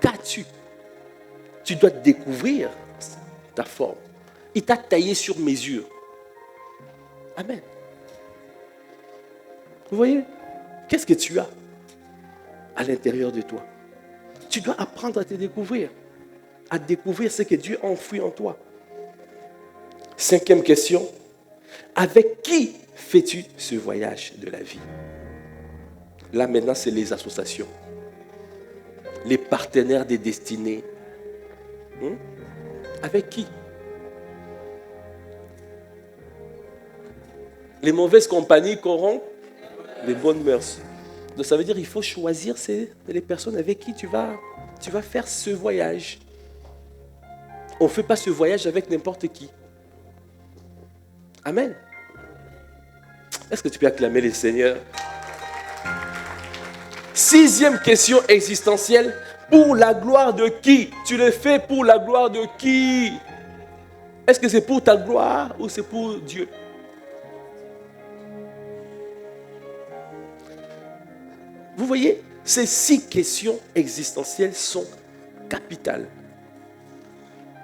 Qu'as-tu? Tu dois découvrir ta forme. Il t'a taillé sur mesure. Amen. Vous voyez? Qu'est-ce que tu as à l'intérieur de toi? Tu dois apprendre à te découvrir. À découvrir ce que Dieu a enfoui en toi. 5e question. Avec qui fais-tu ce voyage de la vie? Là maintenant, c'est les associations, les partenaires des destinées. Avec qui? Les mauvaises compagnies corrompent les bonnes mœurs. Donc ça veut dire qu'il faut choisir les personnes avec qui tu vas faire ce voyage. On ne fait pas ce voyage avec n'importe qui. Amen. Est-ce que tu peux acclamer le Seigneur? 6e question existentielle. Pour la gloire de qui? Tu le fais pour la gloire de qui? Est-ce que c'est pour ta gloire ou c'est pour Dieu? Vous voyez, ces 6 questions existentielles sont capitales.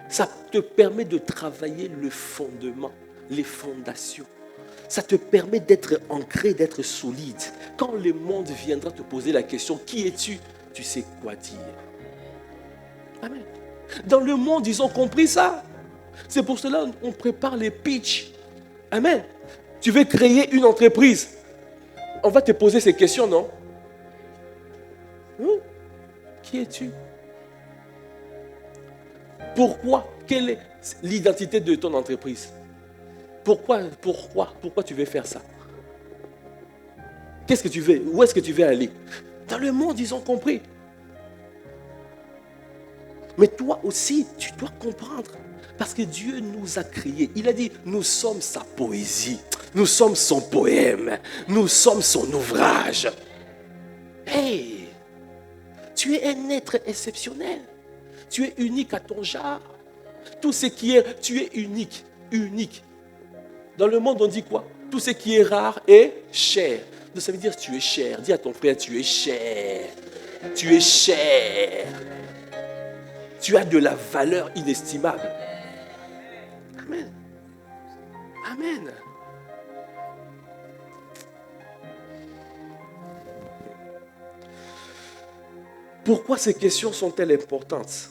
Ça te permet de travailler le fondement, les fondations. Ça te permet d'être ancré, d'être solide. Quand le monde viendra te poser la question, qui es-tu? Tu sais quoi dire. Amen. Dans le monde, ils ont compris ça. C'est pour cela qu'on prépare les pitchs. Amen. Tu veux créer une entreprise. On va te poser ces questions, non? Qui es-tu? Pourquoi? Quelle est l'identité de ton entreprise? Pourquoi tu veux faire ça? Qu'est-ce que tu veux? Où est-ce que tu veux aller? Dans le monde, ils ont compris. Mais toi aussi, tu dois comprendre. Parce que Dieu nous a créés. Il a dit, nous sommes sa poésie. Nous sommes son poème. Nous sommes son ouvrage. Hey! Tu es un être exceptionnel. Tu es unique à ton genre. Tout ce qui est, tu es unique. Unique. Dans le monde, on dit quoi? Tout ce qui est rare est cher. Donc ça veut dire tu es cher. Dis à ton frère, tu es cher. Tu es cher. Tu as de la valeur inestimable. Amen. Amen. Pourquoi ces questions sont-elles importantes?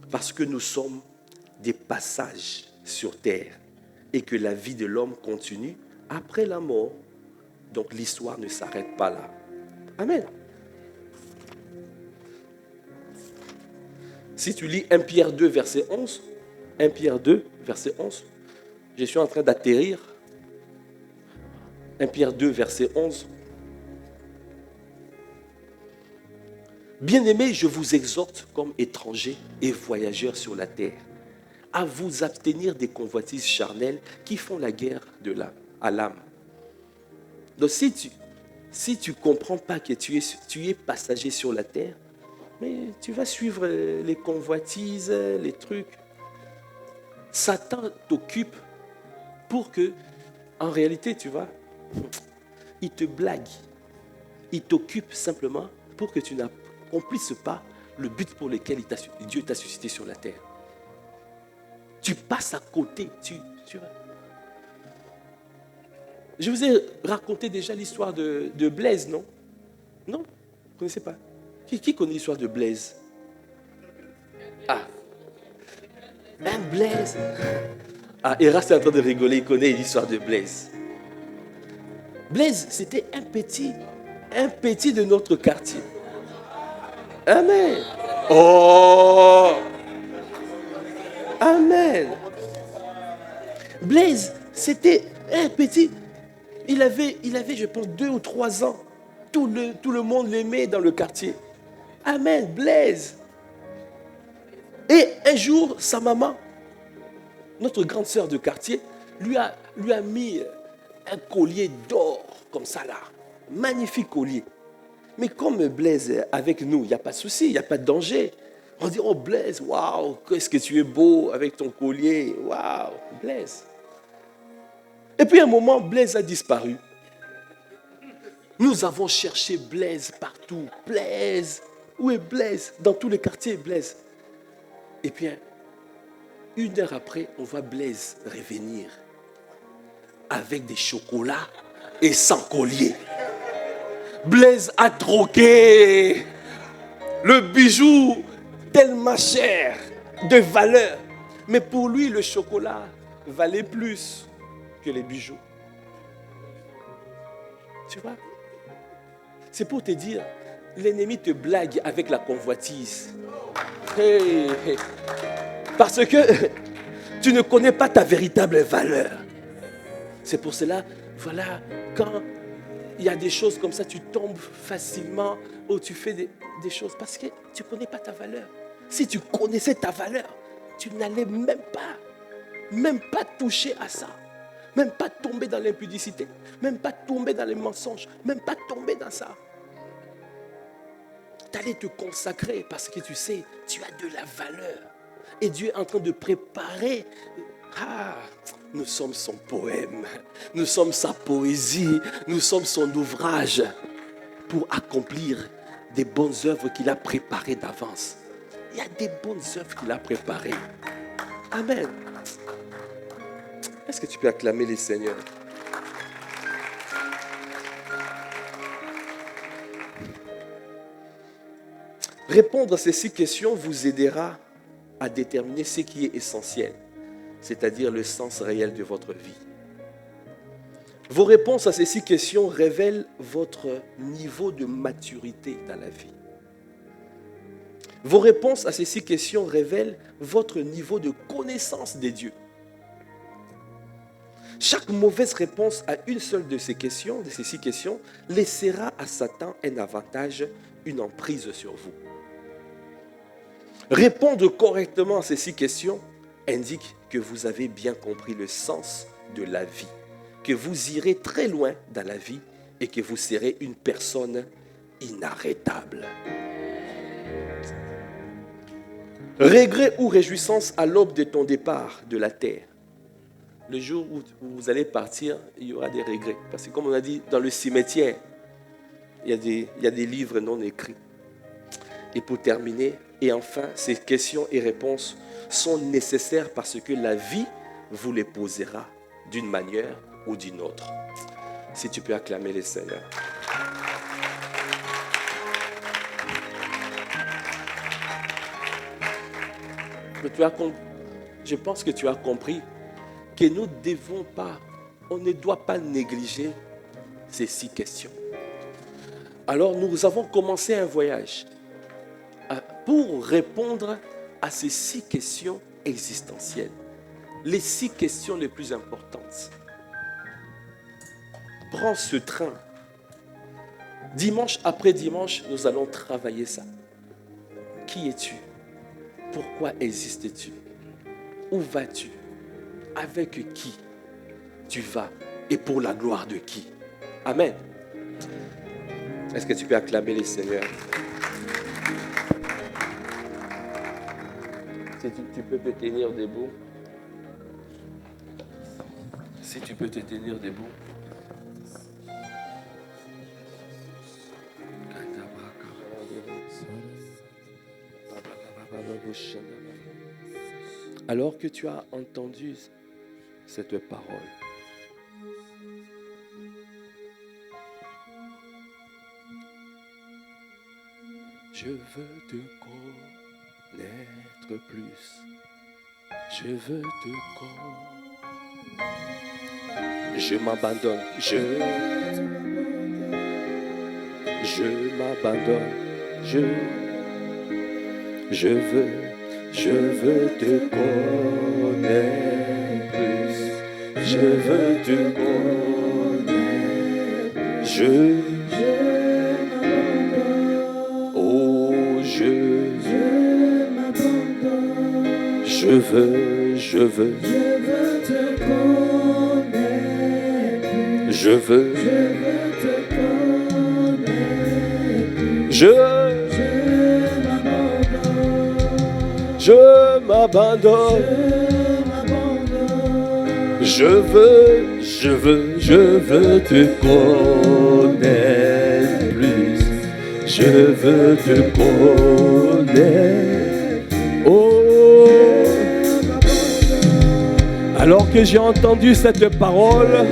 Parce que nous sommes des passages sur terre et que la vie de l'homme continue après la mort. Donc l'histoire ne s'arrête pas là. Amen. Si tu lis 1 Pierre 2, verset 11, 1 Pierre 2, verset 11, je suis en train d'atterrir. 1 Pierre 2, verset 11. Bien-aimés, je vous exhorte comme étrangers et voyageurs sur la terre, à vous abstenir des convoitises charnelles qui font la guerre à l'âme. Donc si tu ne comprends pas que tu es passager sur la terre, mais tu vas suivre les convoitises, les trucs. Satan t'occupe pour que, en réalité, tu vois, il te blague. Il t'occupe simplement pour que tu n'accomplisses pas le but pour lequel Dieu t'a suscité sur la terre. Tu passes à côté. Tu vois. Je vous ai raconté déjà l'histoire de Blaise, non? Non? Vous ne connaissez pas? Qui connaît l'histoire de Blaise? Ah. Un Blaise. Ah, Eras est en train de rigoler, il connaît l'histoire de Blaise. Blaise, c'était un petit de notre quartier. Amen. Oh. Amen. Blaise, c'était un petit. Il avait, je pense, 2 ou 3 ans. Tout le monde l'aimait dans le quartier. Amen, Blaise. Et un jour, sa maman, notre grande sœur de quartier, lui a mis un collier d'or, comme ça là. Magnifique collier. Mais comme Blaise est avec nous, il n'y a pas de souci, il n'y a pas de danger. On dit, oh Blaise, waouh, qu'est-ce que tu es beau avec ton collier. Waouh, Blaise. Et puis à un moment, Blaise a disparu. Nous avons cherché Blaise partout. Blaise, où est Blaise? Dans tous les quartiers, Blaise. Et puis, 1 heure après, on voit Blaise revenir avec des chocolats et sans collier. Blaise a troqué le bijou tellement cher, de valeur. Mais pour lui, le chocolat, valait plus que les bijoux. Tu vois? C'est pour te dire, l'ennemi te blague avec la convoitise. Hey, hey. Parce que tu ne connais pas ta véritable valeur. C'est pour cela, voilà, quand il y a des choses comme ça, tu tombes facilement ou tu fais des choses parce que tu ne connais pas ta valeur. Si tu connaissais ta valeur, tu n'allais même pas toucher à ça. Même pas tomber dans l'impudicité, même pas tomber dans les mensonges, même pas tomber dans ça. Tu allais te consacrer parce que tu sais, tu as de la valeur. Et Dieu est en train de préparer. Nous sommes son poème, nous sommes sa poésie, nous sommes son ouvrage pour accomplir des bonnes œuvres qu'il a préparées d'avance. Il y a des bonnes œuvres qu'il a préparées. Amen. Est-ce que tu peux acclamer les Seigneurs? Répondre à ces 6 questions vous aidera à déterminer ce qui est essentiel, c'est-à-dire le sens réel de votre vie. Vos réponses à ces 6 questions révèlent votre niveau de maturité dans la vie. Vos réponses à ces 6 questions révèlent votre niveau de connaissance des dieux. Chaque mauvaise réponse à une seule de ces 6 questions, laissera à Satan un avantage, une emprise sur vous. Répondre correctement à ces 6 questions indique que vous avez bien compris le sens de la vie, que vous irez très loin dans la vie et que vous serez une personne inarrêtable. Regret ou réjouissance à l'aube de ton départ de la terre. Le jour où vous allez partir, il y aura des regrets. Parce que comme on a dit, dans le cimetière, il y a des livres non écrits. Et pour terminer, et enfin, ces questions et réponses sont nécessaires parce que la vie vous les posera d'une manière ou d'une autre. Si tu peux acclamer les Seigneurs. Je pense que tu as compris que nous on ne doit pas négliger ces 6 questions. Alors nous avons commencé un voyage pour répondre à ces 6 questions existentielles. Les 6 questions les plus importantes. Prends ce train. Dimanche après dimanche, nous allons travailler ça. Qui es-tu? Pourquoi existes-tu? Où vas-tu? Avec qui tu vas? Et pour la gloire de qui? Amen. Est-ce que tu peux acclamer les Seigneurs? Si tu peux te tenir debout. Si tu peux te tenir debout. Alors que tu as entendu cette parole, je veux te connaître plus. Je veux te connaître. Je m'abandonne. Je m'abandonne. Je veux te connaître plus. Je veux te connaître. Je veux te connaître. Je veux te connaître. Je m'abandonne. Je veux te connaître plus. Je veux te connaître. Oh. Alors que j'ai entendu cette parole,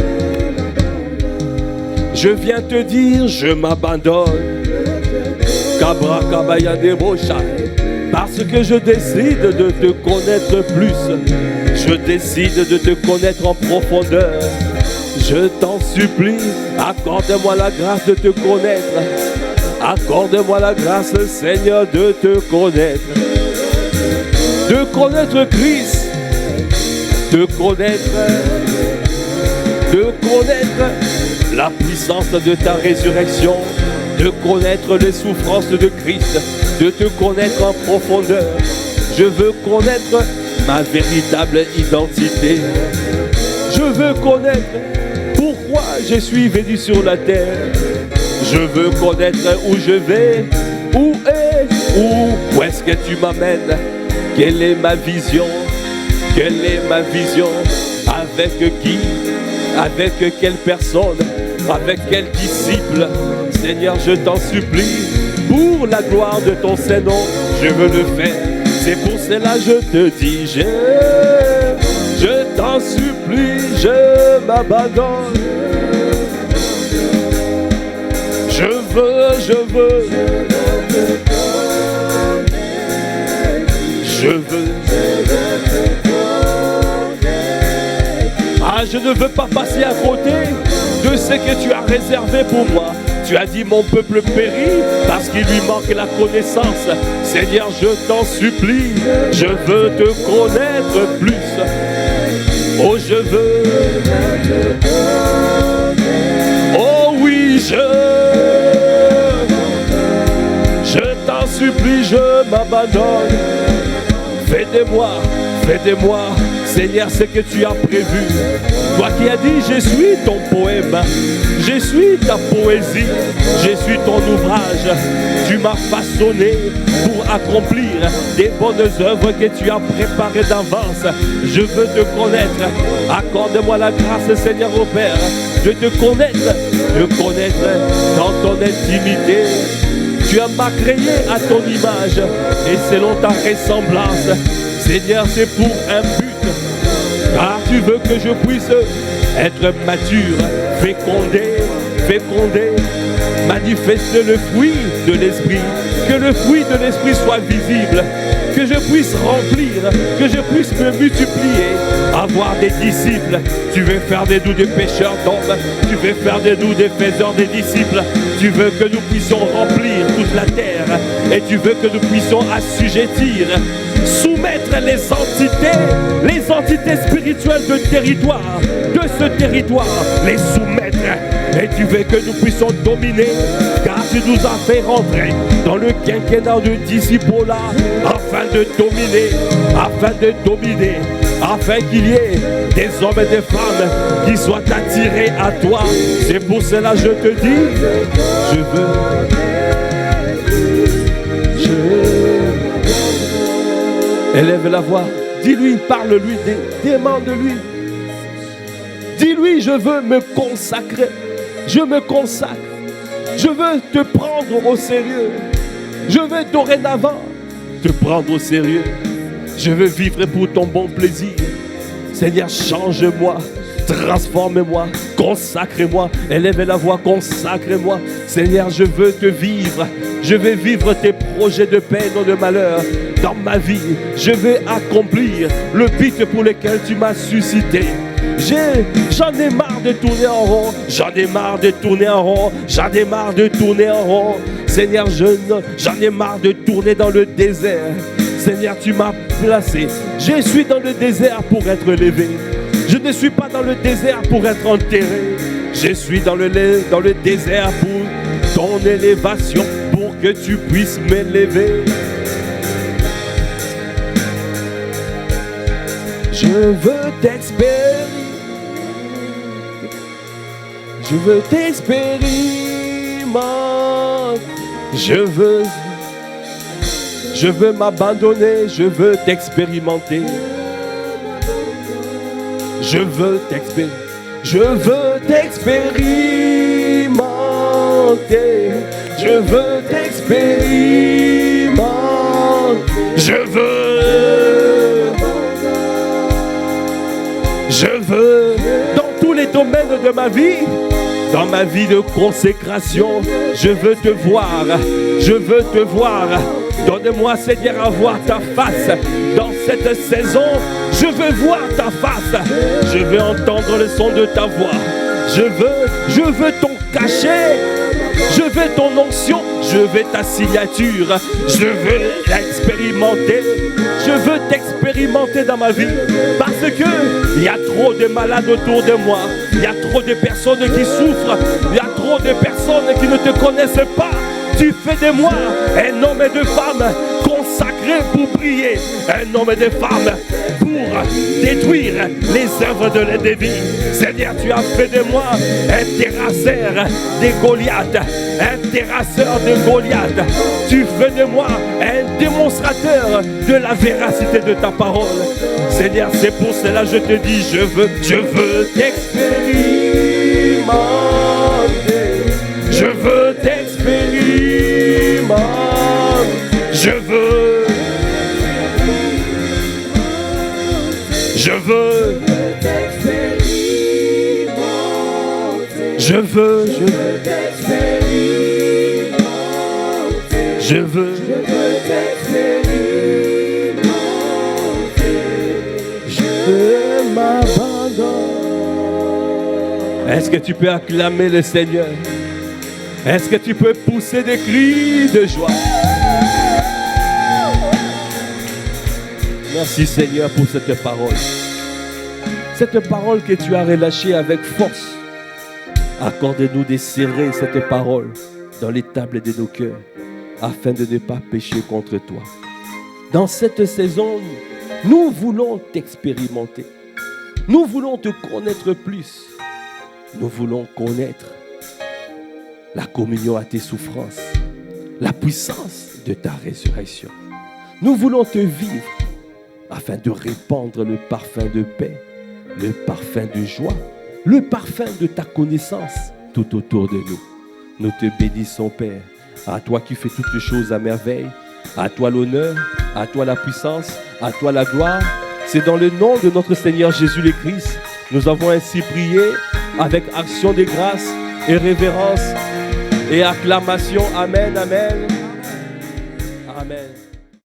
je viens te dire, je m'abandonne. Kabra kabaya debocha. Parce que je décide de te connaître plus. Je décide de te connaître en profondeur. Je t'en supplie, accorde-moi la grâce de te connaître. Accorde-moi la grâce, Seigneur, de te connaître. De connaître Christ. De connaître la puissance de ta résurrection. De connaître les souffrances de Christ. De te connaître en profondeur. Je veux connaître ma véritable identité. Je veux connaître pourquoi je suis venu sur la terre. Je veux connaître où je vais, où est-ce que tu m'amènes. Quelle est ma vision? Quelle est ma vision? Avec qui? Avec quelle personne? Avec quel disciple? Seigneur, je t'en supplie, pour la gloire de ton Saint-Nom, je veux le faire. C'est pour cela je te dis, je t'en supplie, je m'abandonne. Je veux. Ah, je ne veux pas passer à côté de ce que tu as réservé pour moi. Tu as dit mon peuple périt parce qu'il lui manque la connaissance. Seigneur, je t'en supplie, je veux te connaître plus. Oh, je veux. Oh oui, je t'en supplie, je m'abandonne. Fais de moi, Seigneur, ce que tu as prévu. Toi qui as dit, je suis ton poème, je suis ta poésie, je suis ton ouvrage. Tu m'as façonné pour accomplir des bonnes œuvres que tu as préparées d'avance. Je veux te connaître. Accorde-moi la grâce, Seigneur au Père, de te connaître dans ton intimité. Tu m'as créé à ton image et selon ta ressemblance. Seigneur, c'est pour un but, car tu veux que je puisse être mature, fécondé, manifeste le fruit de l'esprit, que le fruit de l'esprit soit visible, que je puisse remplir, que je puisse me multiplier, avoir des disciples. Tu veux faire de nous des pêcheurs d'hommes, tu veux faire de nous des faiseurs des disciples, tu veux que nous puissions remplir toute la terre, et tu veux que nous puissions assujettir, soumettre les entités spirituelles de ce territoire, les soumettre. Et tu veux que nous puissions dominer, car tu nous as fait rentrer dans le quinquennat de disciple-là, afin de dominer, afin qu'il y ait des hommes et des femmes qui soient attirés à toi. C'est pour cela que je te dis, je veux. Élève la voix, dis-lui, parle-lui, demande-lui. Dis-lui, je veux me consacrer. Je me consacre. Je veux te prendre au sérieux. Je veux dorénavant te prendre au sérieux. Je veux vivre pour ton bon plaisir. Seigneur, change-moi, transforme-moi, consacre-moi. Élève la voix, consacre-moi. Seigneur, je veux te vivre. Je vais vivre tes projets de peine ou de malheur dans ma vie. Je vais accomplir le but pour lequel tu m'as suscité. J'en ai marre de tourner en rond. J'en ai marre de tourner en rond. J'en ai marre de tourner en rond. Seigneur, j'en ai marre de tourner dans le désert. Seigneur, tu m'as placé. Je suis dans le désert pour être élevé. Je ne suis pas dans le désert pour être enterré. Je suis dans le désert pour ton élévation, pour que tu puisses m'élever. Je veux t'expérimenter. Je veux t'expérimenter. Je veux m'abandonner. Je veux t'expérimenter. Je veux t'expérimenter. Je veux t'expérimenter. Je veux t'expérimenter. Je veux dans tous les domaines de ma vie, dans ma vie de consécration, je veux te voir. Je veux te voir. Donne-moi, Seigneur, à voir ta face. Dans cette saison, Je veux voir ta face. Je veux entendre le son de ta voix. Je veux ton cachet. Je veux ton onction. Je veux ta signature. Je veux l'expérimenter. Je veux t'expérimenter dans ma vie. Parce que il y a trop de malades autour de moi. Il y a trop de personnes qui souffrent. Il y a trop de personnes qui ne te connaissent pas. Tu fais de moi un homme et de femme consacrés pour prier. Un homme et de femme pour détruire les œuvres de l'ennemi. Seigneur, tu as fait de moi un terrasseur de Goliath. Un terrasseur de Goliath. Tu fais de moi un démonstrateur de la véracité de ta parole. Seigneur, c'est pour cela que je te dis, je veux t'expérimenter. Je veux t'expérimenter. Je veux m'abandonner. Est-ce que tu peux acclamer le Seigneur? Est-ce que tu peux pousser des cris de joie? Merci Seigneur pour cette parole. Cette parole que tu as relâchée avec force. Accorde-nous de serrer cette parole dans les tables de nos cœurs afin de ne pas pécher contre toi. Dans cette saison, nous voulons t'expérimenter. Nous voulons te connaître plus. Nous voulons connaître la communion à tes souffrances, la puissance de ta résurrection. Nous voulons te vivre afin de répandre le parfum de paix, le parfum de joie, le parfum de ta connaissance tout autour de nous. Nous te bénissons, Père. À toi qui fais toutes choses à merveille, à toi l'honneur, à toi la puissance, à toi la gloire. C'est dans le nom de notre Seigneur Jésus le Christ. Nous avons ainsi prié avec action de grâce et révérence et acclamation. Amen, amen.